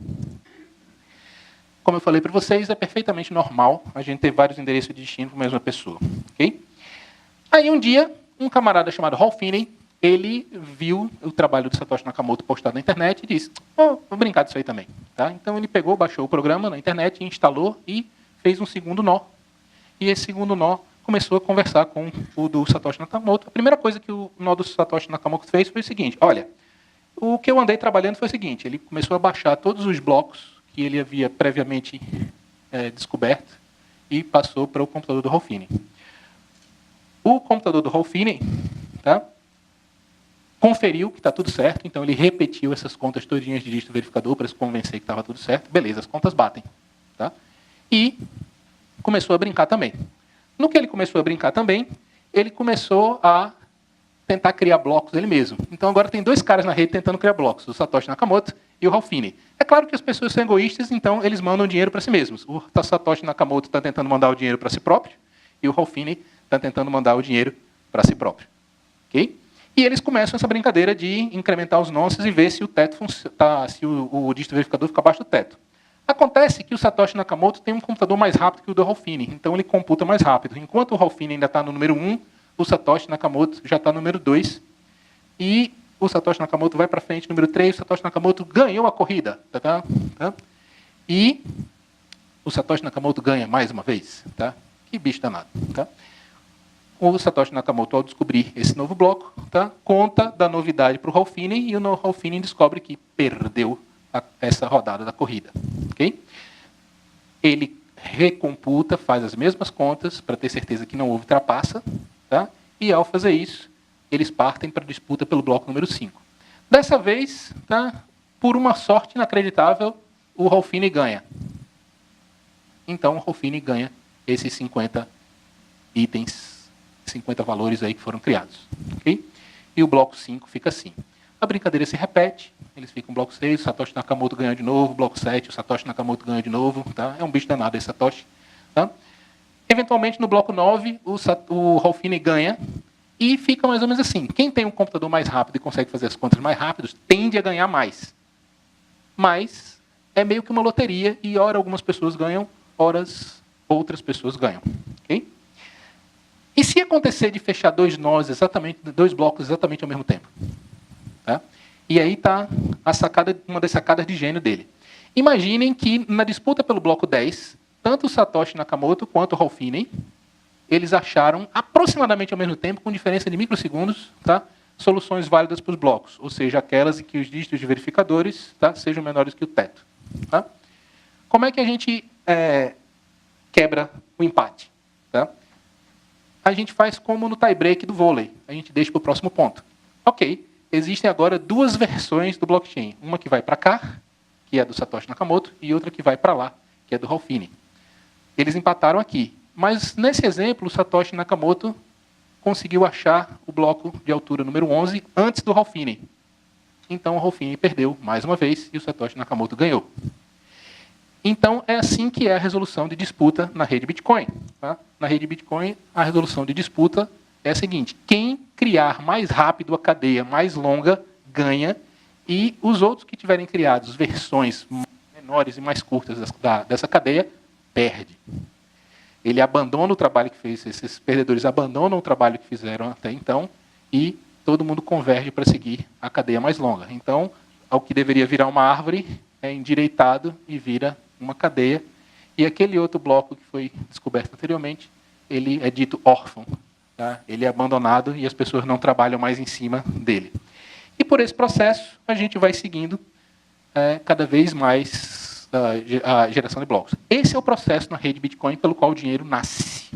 Como eu falei para vocês, é perfeitamente normal a gente ter vários endereços de destino para a mesma pessoa. Okay? Aí um dia, um camarada chamado Hal Finney, ele viu o trabalho do Satoshi Nakamoto postado na internet e disse, vou brincar disso aí também. Tá? Então ele pegou, baixou o programa na internet, instalou e fez um segundo nó. E esse segundo nó começou a conversar com o do Satoshi Nakamoto. A primeira coisa que o nó do Satoshi Nakamoto fez foi o seguinte, olha, o que eu andei trabalhando foi o seguinte, ele começou a baixar todos os blocos que ele havia previamente descoberto e passou para o computador do Hal Finney. O computador do Hal Finney, tá, conferiu que está tudo certo, então ele repetiu essas contas todinhas de dígito verificador para se convencer que estava tudo certo. Beleza, as contas batem. Tá? E começou a brincar também. No que ele começou a brincar também, ele começou a tentar criar blocos ele mesmo. Então agora tem dois caras na rede tentando criar blocos, o Satoshi Nakamoto e o Hal Finney. É claro que as pessoas são egoístas, então eles mandam dinheiro para si mesmos. O Satoshi Nakamoto está tentando mandar o dinheiro para si próprio e o Hal Finney está tentando mandar o dinheiro para si próprio. Ok? E eles começam essa brincadeira de incrementar os nonces e ver se o teto se o dígito verificador fica abaixo do teto. Acontece que o Satoshi Nakamoto tem um computador mais rápido que o do Hal Finney, então ele computa mais rápido. Enquanto o Hal Finney ainda está no número 1, o Satoshi Nakamoto já está no número 2, e o Satoshi Nakamoto vai para frente, número 3, o Satoshi Nakamoto ganhou a corrida. Tá? E o Satoshi Nakamoto ganha mais uma vez. Tá? Que bicho danado. Tá? O Satoshi Nakamoto, ao descobrir esse novo bloco, tá, conta da novidade para o Hal Finney, e o Hal Finney descobre que perdeu essa rodada da corrida. Okay? Ele recomputa, faz as mesmas contas para ter certeza que não houve trapaça, tá? E ao fazer isso, eles partem para a disputa pelo bloco número 5. Dessa vez, tá, por uma sorte inacreditável, o Hal Finney ganha. Então o Hal Finney ganha esses 50 itens, 50 valores aí que foram criados. Okay? E o bloco 5 fica assim. A brincadeira se repete, eles ficam no bloco 6, o Satoshi Nakamoto ganha de novo, bloco 7, o Satoshi Nakamoto ganha de novo. Tá? É um bicho danado esse Satoshi. Tá? Eventualmente, no bloco 9, o Hal Finney ganha e fica mais ou menos assim. Quem tem um computador mais rápido e consegue fazer as contas mais rápidas, tende a ganhar mais. Mas é meio que uma loteria e, ora, algumas pessoas ganham, ora, outras pessoas ganham. Okay? E se acontecer de fechar dois blocos exatamente ao mesmo tempo? Tá? E aí está uma das sacadas de gênio dele. Imaginem que na disputa pelo bloco 10, tanto o Satoshi Nakamoto quanto o Hal Finney, eles acharam aproximadamente ao mesmo tempo, com diferença de microsegundos, tá, soluções válidas para os blocos, ou seja, aquelas em que os dígitos de verificadores, tá, sejam menores que o teto. Tá? Como é que a gente quebra o empate? Tá? A gente faz como no tie-break do vôlei. A gente deixa para o próximo ponto. Ok, existem agora duas versões do blockchain. Uma que vai para cá, que é do Satoshi Nakamoto, e outra que vai para lá, que é do Hal Finney. Eles empataram aqui. Mas, nesse exemplo, o Satoshi Nakamoto conseguiu achar o bloco de altura número 11 antes do Hal Finney. Então, o Hal Finney perdeu mais uma vez e o Satoshi Nakamoto ganhou. Então, é assim que é a resolução de disputa na rede Bitcoin. Tá? Na rede Bitcoin, a resolução de disputa é a seguinte. Quem criar mais rápido a cadeia mais longa, ganha. E os outros que tiverem criados versões menores e mais curtas dessa cadeia, perde. Ele abandona o trabalho que fez, esses perdedores abandonam o trabalho que fizeram até então e todo mundo converge para seguir a cadeia mais longa. Então, ao que deveria virar uma árvore, é endireitado e vira uma cadeia. E aquele outro bloco que foi descoberto anteriormente, ele é dito órfão. Tá? Ele é abandonado e as pessoas não trabalham mais em cima dele. E por esse processo, a gente vai seguindo cada vez mais a geração de blocos. Esse é o processo na rede Bitcoin pelo qual o dinheiro nasce.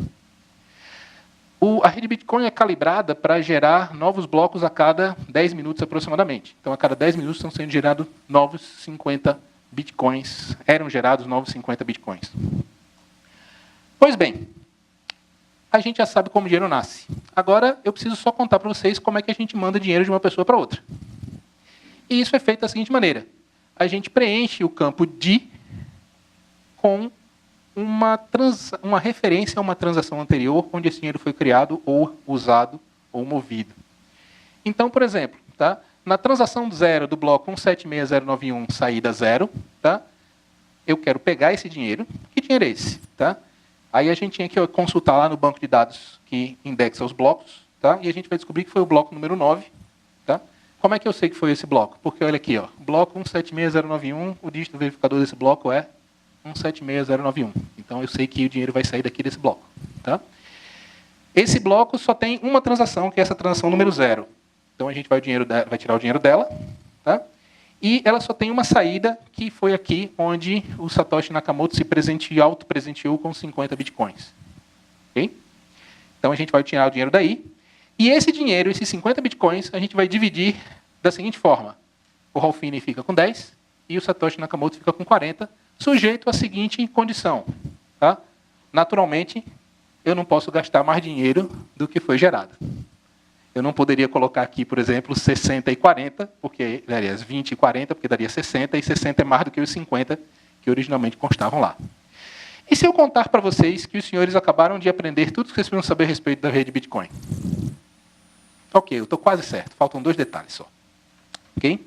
A rede Bitcoin é calibrada para gerar novos blocos a cada 10 minutos aproximadamente. Então, a cada 10 minutos estão sendo gerados novos 50 Bitcoins. Eram gerados novos 50 Bitcoins. Pois bem, a gente já sabe como o dinheiro nasce. Agora, eu preciso só contar para vocês como é que a gente manda dinheiro de uma pessoa para outra. E isso é feito da seguinte maneira. A gente preenche o campo DI com uma referência a uma transação anterior, onde esse dinheiro foi criado, ou usado, ou movido. Então, por exemplo, tá? Na transação 0 do bloco 176091, saída 0, tá? Eu quero pegar esse dinheiro. Que dinheiro é esse? Tá? Aí a gente tinha que consultar lá no banco de dados que indexa os blocos, tá? E a gente vai descobrir que foi o bloco número 9. Tá? Como é que eu sei que foi esse bloco? Porque olha aqui, ó, bloco 176091, o dígito verificador desse bloco é 176091. Então eu sei que o dinheiro vai sair daqui desse bloco. Tá? Esse bloco só tem uma transação, que é essa transação número 0. Então a gente vai tirar o dinheiro dela. Tá? E ela só tem uma saída, que foi aqui onde o Satoshi Nakamoto se auto-presenteou com 50 bitcoins. Okay? Então a gente vai tirar o dinheiro daí. E esse dinheiro, esses 50 bitcoins, a gente vai dividir da seguinte forma. O Rolfini fica com 10 e o Satoshi Nakamoto fica com 40, sujeito à seguinte condição. Tá? Naturalmente, eu não posso gastar mais dinheiro do que foi gerado. Eu não poderia colocar aqui, por exemplo, 60 e 40, porque daria 20 e 40, porque daria 60, e 60 é mais do que os 50 que originalmente constavam lá. E se eu contar para vocês que os senhores acabaram de aprender tudo que vocês precisam saber a respeito da rede Bitcoin? Ok, eu estou quase certo. Faltam 2 detalhes só. Ok?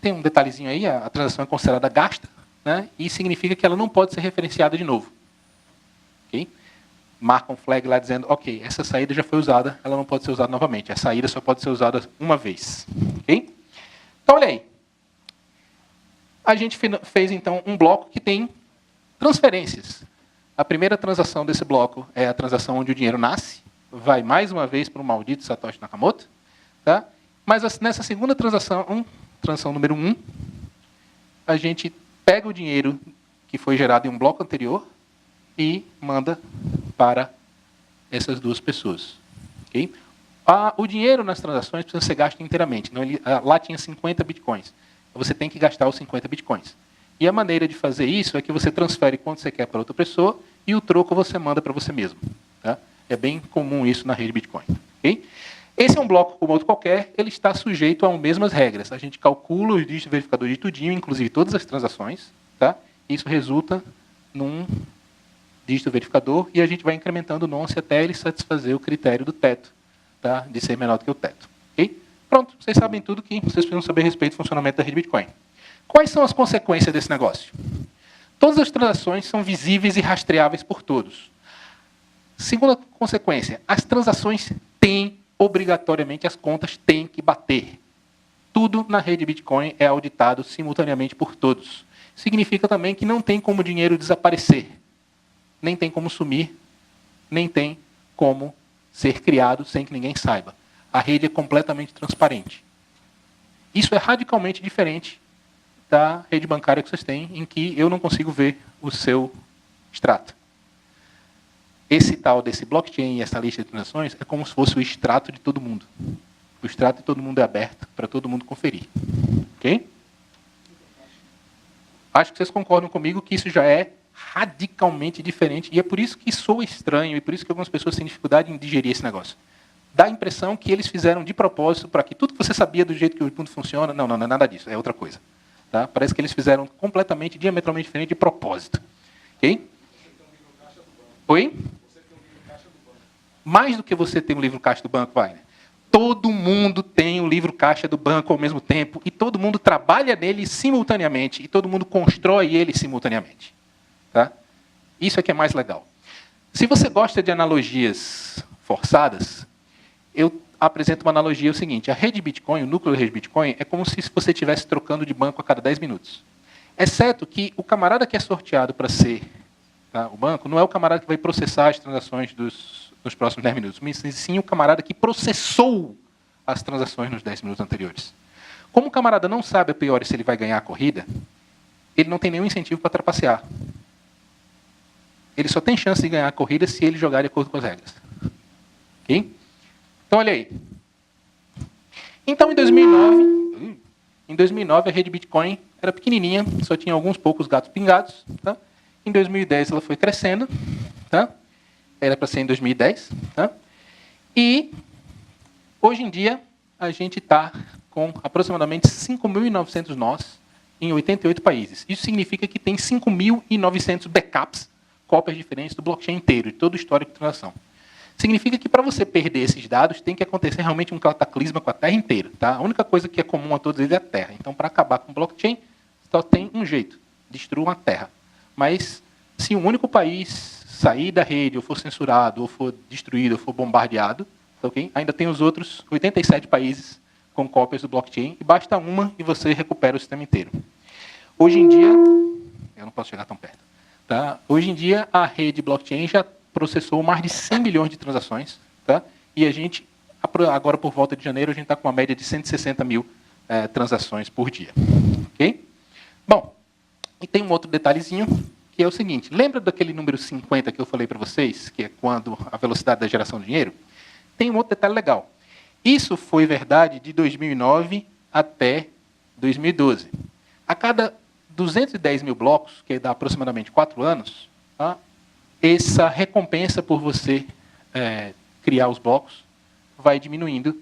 Tem um detalhezinho aí, a transação é considerada gasta, né? E significa que ela não pode ser referenciada de novo. Ok? Marca um flag lá dizendo, ok, essa saída já foi usada, ela não pode ser usada novamente. A saída só pode ser usada uma vez. Ok? Então, olha aí. A gente fez, então, um bloco que tem transferências. A primeira transação desse bloco é a transação onde o dinheiro nasce. Vai mais uma vez para o maldito Satoshi Nakamoto. Tá? Mas nessa segunda transação, transação número 1, a gente pega o dinheiro que foi gerado em um bloco anterior e manda para essas duas pessoas. Okay? O dinheiro nas transações precisa ser gasto inteiramente. Então, lá tinha 50 bitcoins. Você tem que gastar os 50 bitcoins. E a maneira de fazer isso é que você transfere quanto você quer para outra pessoa e o troco você manda para você mesmo. Tá? É bem comum isso na rede Bitcoin. Okay? Esse é um bloco como outro qualquer, ele está sujeito às mesmas regras. A gente calcula os dígitos verificadores de tudinho, inclusive todas as transações. Tá? Isso resulta num dígito verificador e a gente vai incrementando o nonce até ele satisfazer o critério do teto, tá? De ser menor do que o teto. Okay? Pronto, vocês sabem tudo que vocês precisam saber a respeito do funcionamento da rede Bitcoin. Quais são as consequências desse negócio? Todas as transações são visíveis e rastreáveis por todos. Segunda consequência, as transações têm, obrigatoriamente, as contas têm que bater. Tudo na rede Bitcoin é auditado simultaneamente por todos. Significa também que não tem como o dinheiro desaparecer. Nem tem como sumir, nem tem como ser criado sem que ninguém saiba. A rede é completamente transparente. Isso é radicalmente diferente da rede bancária que vocês têm, em que eu não consigo ver o seu extrato. Esse tal desse blockchain e essa lista de transações é como se fosse o extrato de todo mundo. O extrato de todo mundo é aberto para todo mundo conferir. Ok? Acho que vocês concordam comigo que isso já é radicalmente diferente, e é por isso que soa estranho, e por isso que algumas pessoas têm dificuldade em digerir esse negócio. Dá a impressão que eles fizeram de propósito para que tudo que você sabia do jeito que o mundo funciona, não é nada disso, é outra coisa. Tá? Parece que eles fizeram completamente, diametralmente diferente de propósito. Ok? Oi? Mais do que você ter um livro caixa do banco, vai. Todo mundo tem um livro caixa do banco ao mesmo tempo, e todo mundo trabalha nele simultaneamente, e todo mundo constrói ele simultaneamente. Tá? Isso é que é mais legal. Se você gosta de analogias forçadas, eu apresento uma analogia, o seguinte: a rede Bitcoin, o núcleo da rede Bitcoin, é como se você estivesse trocando de banco a cada 10 minutos. Exceto que o camarada que é sorteado para ser, tá, o banco, não é o camarada que vai processar as transações nos próximos 10 minutos, mas sim o camarada que processou as transações nos 10 minutos anteriores. Como o camarada não sabe a priori se ele vai ganhar a corrida, ele não tem nenhum incentivo para trapacear. ele só tem chance de ganhar a corrida se ele jogar de acordo com as regras. Ok? Então, olha aí. Então, em 2009, a rede Bitcoin era pequenininha, só tinha alguns poucos gatos pingados. Tá? Em 2010, ela foi crescendo. Tá? Era para ser em 2010. Tá? E, hoje em dia, a gente está com aproximadamente 5.900 nós em 88 países. Isso significa que tem 5.900 backups, cópias diferentes do blockchain inteiro, de todo o histórico de transação. Significa que para você perder esses dados, tem que acontecer realmente um cataclisma com a Terra inteira. Tá? A única coisa que é comum a todos eles é a Terra. Então, para acabar com o blockchain, só tem um jeito: destruam a Terra. Mas, se um único país sair da rede, ou for censurado, ou for destruído, ou for bombardeado, okay? Ainda tem os outros 87 países com cópias do blockchain, e basta uma e você recupera o sistema inteiro. Hoje em dia, eu não posso chegar tão perto. Tá? Hoje em dia, a rede blockchain já processou mais de 100 milhões de transações, tá? E a gente, agora por volta de janeiro, a gente está com uma média de 160 mil transações por dia. Ok? Bom, e tem um outro detalhezinho, que é o seguinte: lembra daquele número 50 que eu falei para vocês, que é quando a velocidade da geração de dinheiro? Tem um outro detalhe legal. Isso foi verdade de 2009 até 2012. A cada 210 mil blocos, que dá aproximadamente 4 anos, tá? Essa recompensa por você criar os blocos vai diminuindo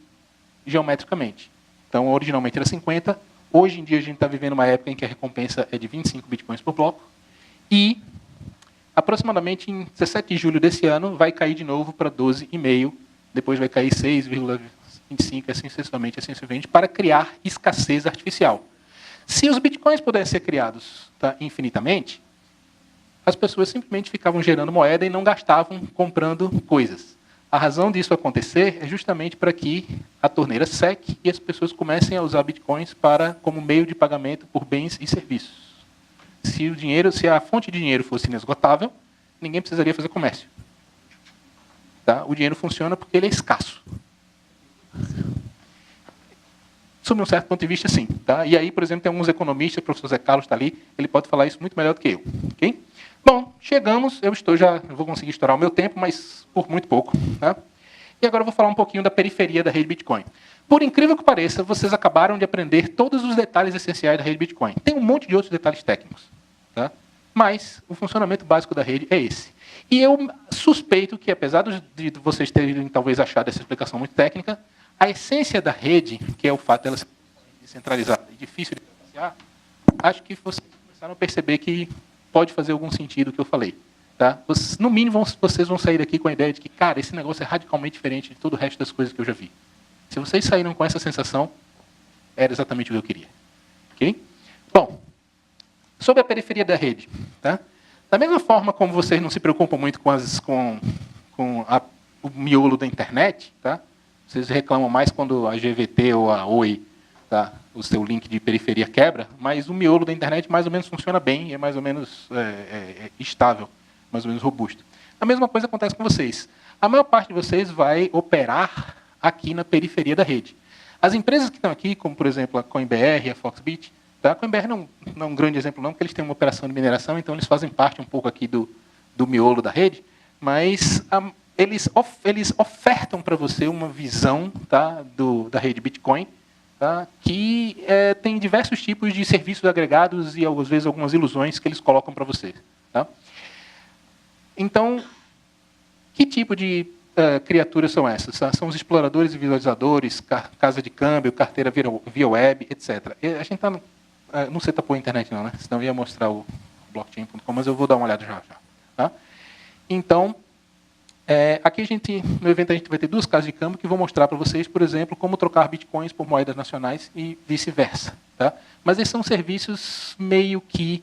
geometricamente. Então, originalmente era 50. Hoje em dia, a gente está vivendo uma época em que a recompensa é de 25 bitcoins por bloco. E, aproximadamente em 17 de julho desse ano, vai cair de novo para 12,5. Depois vai cair 6,25, assim sucessivamente, assim sucessivamente, para criar escassez artificial. Se os bitcoins pudessem ser criados, tá, infinitamente, as pessoas simplesmente ficavam gerando moeda e não gastavam comprando coisas. A razão disso acontecer é justamente para que a torneira seque e as pessoas comecem a usar bitcoins como meio de pagamento por bens e serviços. Se a fonte de dinheiro fosse inesgotável, ninguém precisaria fazer comércio. Tá? O dinheiro funciona porque ele é escasso. Sob um certo ponto de vista, sim. Tá? E aí, por exemplo, tem alguns economistas, o professor Zé Carlos está ali, ele pode falar isso muito melhor do que eu. Okay? Bom, chegamos, eu vou conseguir estourar o meu tempo, mas por muito pouco. Tá? E agora eu vou falar um pouquinho da periferia da rede Bitcoin. Por incrível que pareça, vocês acabaram de aprender todos os detalhes essenciais da rede Bitcoin. Tem um monte de outros detalhes técnicos. Tá? Mas o funcionamento básico da rede é esse. E eu suspeito que, apesar de vocês terem talvez achado essa explicação muito técnica, a essência da rede, que é o fato dela ser descentralizada e difícil de negociar, acho que vocês começaram a perceber que pode fazer algum sentido o que eu falei. Tá? No mínimo, vocês vão sair daqui com a ideia de que, cara, esse negócio é radicalmente diferente de todo o resto das coisas que eu já vi. Se vocês saíram com essa sensação, era exatamente o que eu queria. Okay? Bom, sobre a periferia da rede. Tá? Da mesma forma como vocês não se preocupam muito com o miolo da internet, tá? Vocês reclamam mais quando a GVT ou a Oi, tá? O seu link de periferia quebra, mas o miolo da internet mais ou menos funciona bem, é mais ou menos estável, mais ou menos robusto. A mesma coisa acontece com vocês. A maior parte de vocês vai operar aqui na periferia da rede. As empresas que estão aqui, como por exemplo a CoinBR e a Foxbit, tá? A CoinBR não é um grande exemplo não, porque eles têm uma operação de mineração, então eles fazem parte um pouco aqui do miolo da rede, mas eles ofertam para você uma visão, tá, da rede Bitcoin, tá, que tem diversos tipos de serviços agregados e, às vezes, algumas ilusões que eles colocam para você. Tá? Então, que tipo de criaturas são essas? Tá? São os exploradores e visualizadores, casa de câmbio, carteira via web, etc. A gente está... não sei tapou a internet não, né? Senão eu ia mostrar o blockchain.com, mas eu vou dar uma olhada já. Tá? Então, aqui no evento a gente vai ter 2 casas de câmbio que vou mostrar para vocês, por exemplo, como trocar bitcoins por moedas nacionais e vice-versa. Tá? Mas esses são serviços meio que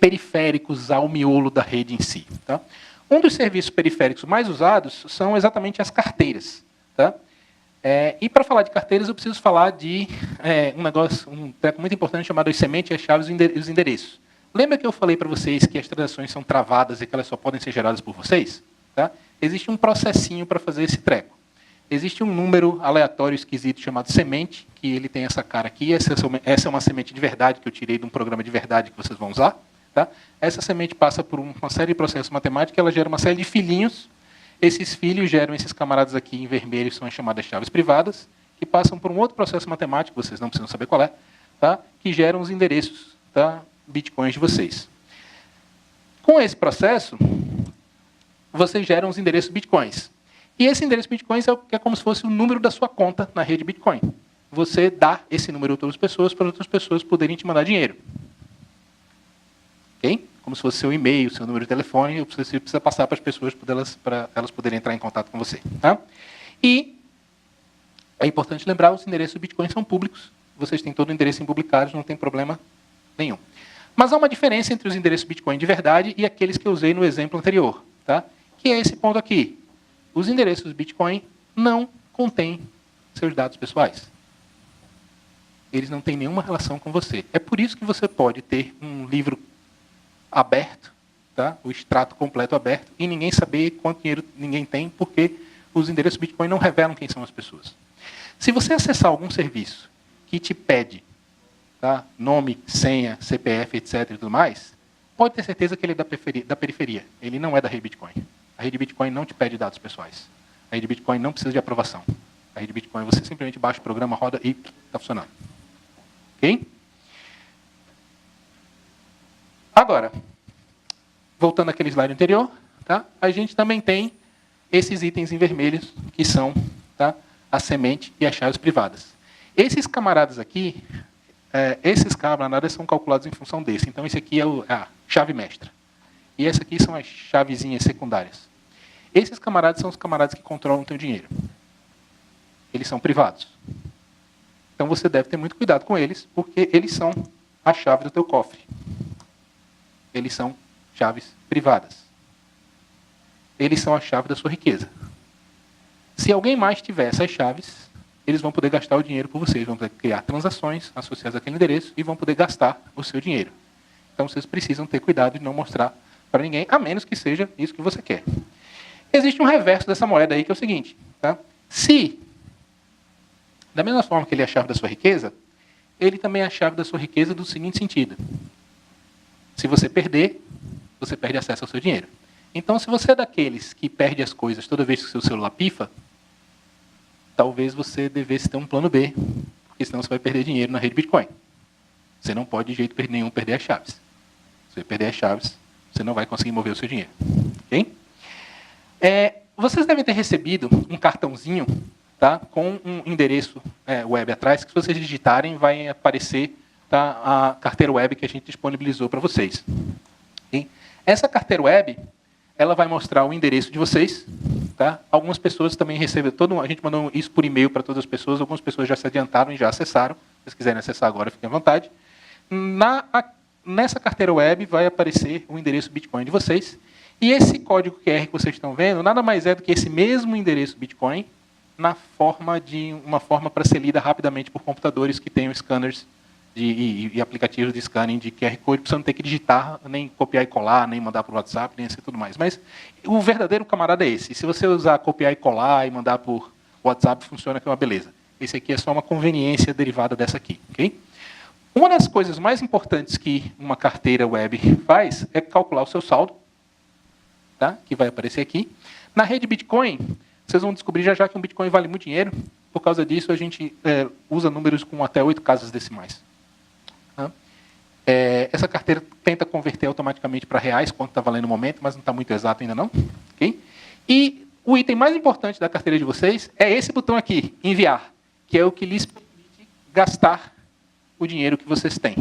periféricos ao miolo da rede em si. Tá? Um dos serviços periféricos mais usados são exatamente as carteiras. Tá? E para falar de carteiras, eu preciso falar de um treco muito importante chamado as sementes, as chaves e os endereços. Lembra que eu falei para vocês que as transações são travadas e que elas só podem ser geradas por vocês? Tá? Existe um processinho para fazer esse treco. Existe um número aleatório esquisito chamado semente, que ele tem essa cara aqui. Essa é uma semente de verdade que eu tirei de um programa de verdade que vocês vão usar. Tá? Essa semente passa por uma série de processos matemáticos, ela gera uma série de filhinhos. Esses filhos geram esses camaradas aqui em vermelho, são as chamadas chaves privadas, que passam por um outro processo matemático, vocês não precisam saber qual é, tá? Que geram os endereços, tá? Bitcoins de vocês. Com esse processo, vocês geram os endereços Bitcoins. E esse endereço Bitcoins é como se fosse o número da sua conta na rede Bitcoin. Você dá esse número a outras pessoas para outras pessoas poderem te mandar dinheiro. Ok? Como se fosse seu e-mail, seu número de telefone, você precisa passar para as pessoas para elas poderem entrar em contato com você. Tá? E é importante lembrar, os endereços Bitcoin são públicos. Vocês têm todo o endereço em publicados, não tem problema nenhum. Mas há uma diferença entre os endereços Bitcoin de verdade e aqueles que eu usei no exemplo anterior. Tá? Que é esse ponto aqui. Os endereços Bitcoin não contêm seus dados pessoais. Eles não têm nenhuma relação com você. É por isso que você pode ter um livro aberto, tá? O extrato completo aberto, e ninguém saber quanto dinheiro ninguém tem, porque os endereços Bitcoin não revelam quem são as pessoas. Se você acessar algum serviço que te pede, tá? Nome, senha, CPF, etc. e tudo mais, pode ter certeza que ele é da periferia. Ele não é da rede Bitcoin. A rede Bitcoin não te pede dados pessoais. A rede Bitcoin não precisa de aprovação. A rede Bitcoin, você simplesmente baixa o programa, roda e está funcionando. Ok? Agora, voltando àquele slide anterior, tá? A gente também tem esses itens em vermelhos, que são, tá? A semente e as chaves privadas. Esses camaradas aqui, esses camaradas são calculados em função desse. Então, esse aqui é a chave mestra. E essa aqui são as chavezinhas secundárias. Esses camaradas são os camaradas que controlam o teu dinheiro. Eles são privados. Então você deve ter muito cuidado com eles, porque eles são a chave do teu cofre. Eles são chaves privadas. Eles são a chave da sua riqueza. Se alguém mais tiver essas chaves, eles vão poder gastar o dinheiro por vocês, vão poder criar transações associadas àquele endereço e vão poder gastar o seu dinheiro. Então vocês precisam ter cuidado de não mostrar para ninguém, a menos que seja isso que você quer. Existe um reverso dessa moeda aí, que é o seguinte. Tá? Se, da mesma forma que ele é a chave da sua riqueza, ele também é a chave da sua riqueza do seguinte sentido. Se você perder, você perde acesso ao seu dinheiro. Então, se você é daqueles que perde as coisas toda vez que o seu celular pifa, talvez você devesse ter um plano B, porque senão você vai perder dinheiro na rede Bitcoin. Você não pode de jeito nenhum perder as chaves. Se você perder as chaves, você não vai conseguir mover o seu dinheiro. Ok? Vocês devem ter recebido um cartãozinho, tá, com um endereço web atrás, que se vocês digitarem, vai aparecer, tá, a carteira web que a gente disponibilizou para vocês. Okay? Essa carteira web, ela vai mostrar o endereço de vocês. Tá? Algumas pessoas também receberam, a gente mandou isso por e-mail para todas as pessoas, algumas pessoas já se adiantaram e já acessaram. Se vocês quiserem acessar agora, fiquem à vontade. Nessa carteira web vai aparecer o endereço Bitcoin de vocês. E esse código QR que vocês estão vendo, nada mais é do que esse mesmo endereço Bitcoin, na forma de uma forma para ser lida rapidamente por computadores que tenham scanners e aplicativos de scanning de QR Code, para você não ter que digitar, nem copiar e colar, nem mandar para o WhatsApp, nem assim tudo mais. Mas o verdadeiro camarada é esse. E se você usar copiar e colar e mandar por WhatsApp, funciona que é uma beleza. Esse aqui é só uma conveniência derivada dessa aqui. Okay? Uma das coisas mais importantes que uma carteira web faz é calcular o seu saldo, tá? Que vai aparecer aqui. Na rede Bitcoin, vocês vão descobrir já que um Bitcoin vale muito dinheiro. Por causa disso, a gente usa números com até 8 casas decimais. Tá? Essa carteira tenta converter automaticamente para reais, quanto está valendo no momento, mas não está muito exato ainda não. Okay? E o item mais importante da carteira de vocês é esse botão aqui, enviar, que é o que lhes permite gastar o dinheiro que vocês têm.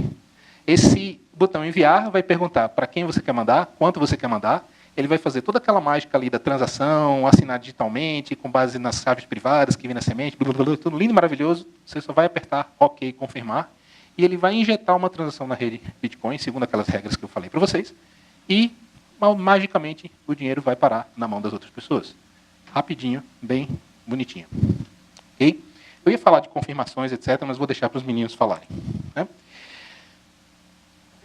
Esse botão enviar vai perguntar para quem você quer mandar, quanto você quer mandar. Ele vai fazer toda aquela mágica ali da transação, assinar digitalmente, com base nas chaves privadas que vem na semente, blá, blá, blá, tudo lindo e maravilhoso. Você só vai apertar OK, confirmar, e ele vai injetar uma transação na rede Bitcoin, segundo aquelas regras que eu falei para vocês, e magicamente o dinheiro vai parar na mão das outras pessoas. Rapidinho, bem bonitinho. Ok? Eu ia falar de confirmações, etc., mas vou deixar para os meninos falarem. Né?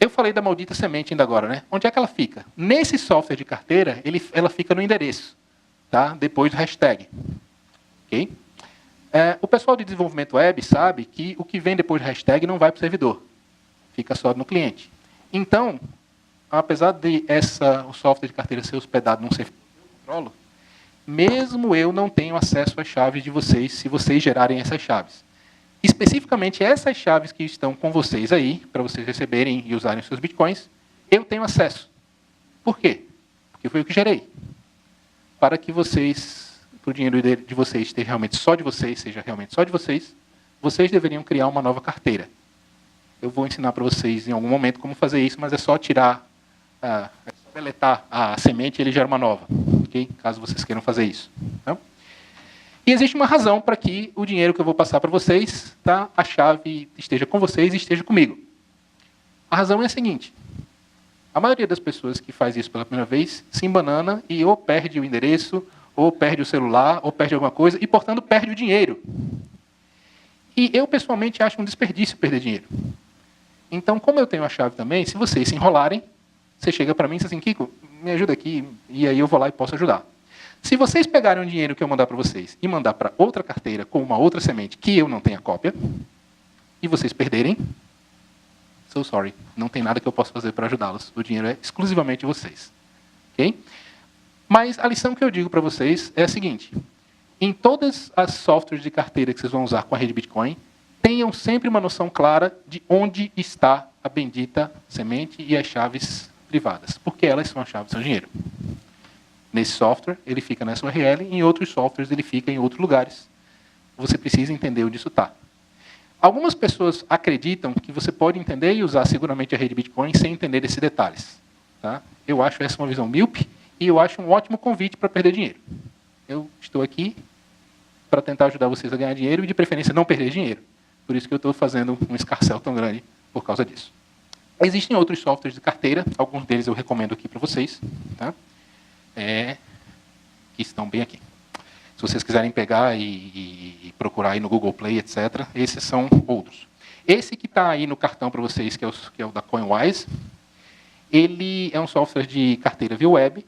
Eu falei da maldita semente ainda agora, né? Onde é que ela fica? Nesse software de carteira, ela fica no endereço, tá? Depois do hashtag. Ok? O pessoal de desenvolvimento web sabe que o que vem depois do hashtag não vai para o servidor. Fica só no cliente. Então, apesar de o software de carteira ser hospedado num servidor que eu controlo, mesmo eu não tenho acesso às chaves de vocês, se vocês gerarem essas chaves. Especificamente essas chaves que estão com vocês aí, para vocês receberem e usarem os seus bitcoins, eu tenho acesso. Por quê? Porque foi eu que gerei. Para que vocês, para o dinheiro de vocês esteja realmente só de vocês, seja realmente só de vocês, vocês deveriam criar uma nova carteira. Eu vou ensinar para vocês em algum momento como fazer isso, mas é só tirar, é só deletar a semente e ele gera uma nova, ok? Caso vocês queiram fazer isso. Tá? E existe uma razão para que o dinheiro que eu vou passar para vocês, tá, a chave esteja com vocês e esteja comigo. A razão é a seguinte. A maioria das pessoas que faz isso pela primeira vez se embanana e ou perde o endereço, ou perde o celular, ou perde alguma coisa, e, portanto, perde o dinheiro. E eu, pessoalmente, acho um desperdício perder dinheiro. Então, como eu tenho a chave também, se vocês se enrolarem, você chega para mim e diz assim, Kiko, me ajuda aqui, e aí eu vou lá e posso ajudar. Se vocês pegarem o dinheiro que eu mandar para vocês e mandar para outra carteira com uma outra semente que eu não tenha cópia, e vocês perderem, so sorry, não tem nada que eu possa fazer para ajudá-los. O dinheiro é exclusivamente de vocês. Okay? Mas a lição que eu digo para vocês é a seguinte. Em todas as softwares de carteira que vocês vão usar com a rede Bitcoin, tenham sempre uma noção clara de onde está a bendita semente e as chaves privadas. Porque elas são as chaves do seu dinheiro. Nesse software, ele fica nessa URL, em outros softwares, ele fica em outros lugares. Você precisa entender onde isso está. Algumas pessoas acreditam que você pode entender e usar seguramente a rede Bitcoin sem entender esses detalhes. Tá? Eu acho essa uma visão míope e eu acho um ótimo convite para perder dinheiro. Eu estou aqui para tentar ajudar vocês a ganhar dinheiro e, de preferência, não perder dinheiro. Por isso que eu estou fazendo um escarcéu tão grande por causa disso. Existem outros softwares de carteira, alguns deles eu recomendo aqui para vocês. Tá? Que estão bem aqui. Se vocês quiserem pegar e procurar aí no Google Play, etc., esses são outros. Esse que está aí no cartão para vocês, que é o da CoinWise, ele é um software de carteira via web,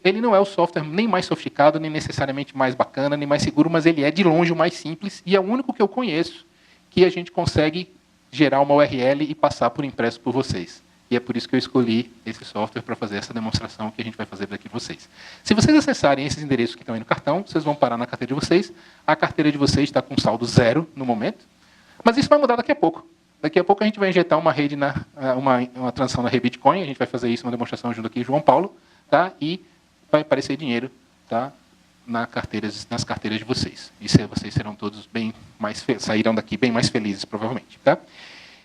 ele não é o software nem mais sofisticado, nem necessariamente mais bacana, nem mais seguro, mas ele é de longe o mais simples e é o único que eu conheço que a gente consegue gerar uma URL e passar por impresso por vocês. E é por isso que eu escolhi esse software para fazer essa demonstração que a gente vai fazer daqui para vocês. Se vocês acessarem esses endereços que estão aí no cartão, vocês vão parar na carteira de vocês. A carteira de vocês está com saldo 0 no momento. Mas isso vai mudar daqui a pouco. Daqui a pouco a gente vai injetar uma rede, uma transação na rede Bitcoin. A gente vai fazer isso, uma demonstração junto aqui com João Paulo. Tá? E vai aparecer dinheiro, tá? Nas carteiras de vocês. E vocês serão todos sairão daqui bem mais felizes, provavelmente. Tá?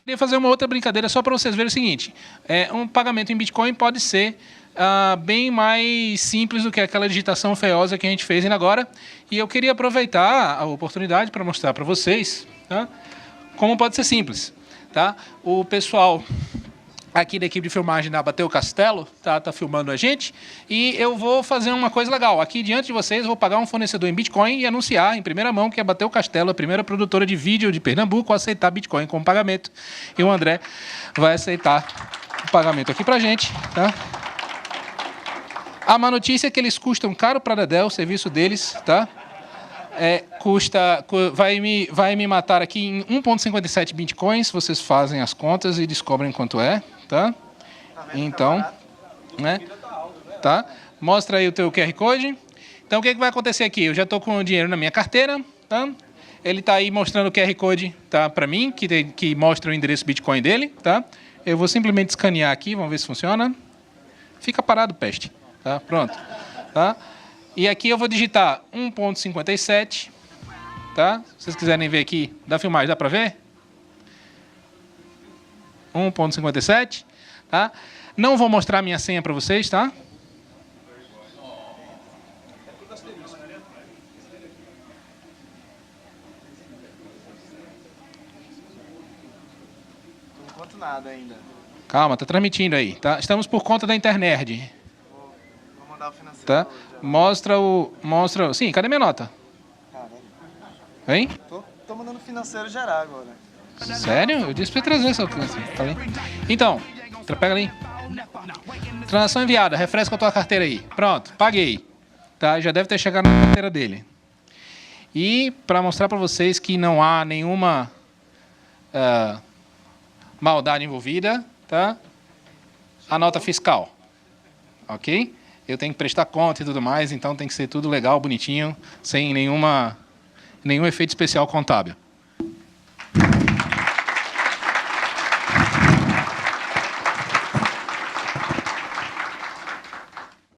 Queria fazer uma outra brincadeira só para vocês verem o seguinte. Um pagamento em Bitcoin pode ser bem mais simples do que aquela digitação feiosa que a gente fez ainda agora. E eu queria aproveitar a oportunidade para mostrar para vocês, tá, como pode ser simples. Tá? O pessoal aqui da equipe de filmagem da Bateu Castelo tá filmando a gente, e eu vou fazer uma coisa legal. Aqui diante de vocês eu vou pagar um fornecedor em Bitcoin e anunciar em primeira mão que a Bateu Castelo, a primeira produtora de vídeo de Pernambuco, a aceitar Bitcoin como pagamento. E o André vai aceitar o pagamento aqui pra gente. Tá? A má notícia é que eles custam caro para a Dedel, o serviço deles, tá? Vai me matar aqui em 1,57 bitcoins. Vocês fazem as contas e descobrem quanto é, tá? Então, né? Tá? Mostra aí o teu QR Code. Então, o que vai acontecer aqui? Eu já estou com o dinheiro na minha carteira, tá? Ele está aí mostrando o QR Code, tá, para mim, que mostra o endereço Bitcoin dele, tá? Eu vou simplesmente escanear aqui, vamos ver se funciona. Fica parado, peste. Tá? Pronto. Tá? E aqui eu vou digitar 1,57, tá? Se vocês quiserem ver aqui da filmagem, dá para ver? 1,57, tá? Não vou mostrar minha senha para vocês, tá? Por enquanto nada ainda. Calma, tá transmitindo aí, tá? Estamos por conta da internet. Vou mandar o financeiro. Tá? Mostra o... Sim, cadê minha nota? Caramba. Hein? Tô mandando o financeiro gerar agora. Sério? Eu disse pra trazer essa criança. Tá bem? Então, pega ali. Transação enviada. Refresca a tua carteira aí. Pronto, paguei. Tá? Já deve ter chegado na carteira dele. E para mostrar para vocês que não há nenhuma maldade envolvida, tá? a nota fiscal. Ok? Eu tenho que prestar conta e tudo mais, então tem que ser tudo legal, bonitinho, sem nenhum efeito especial contábil.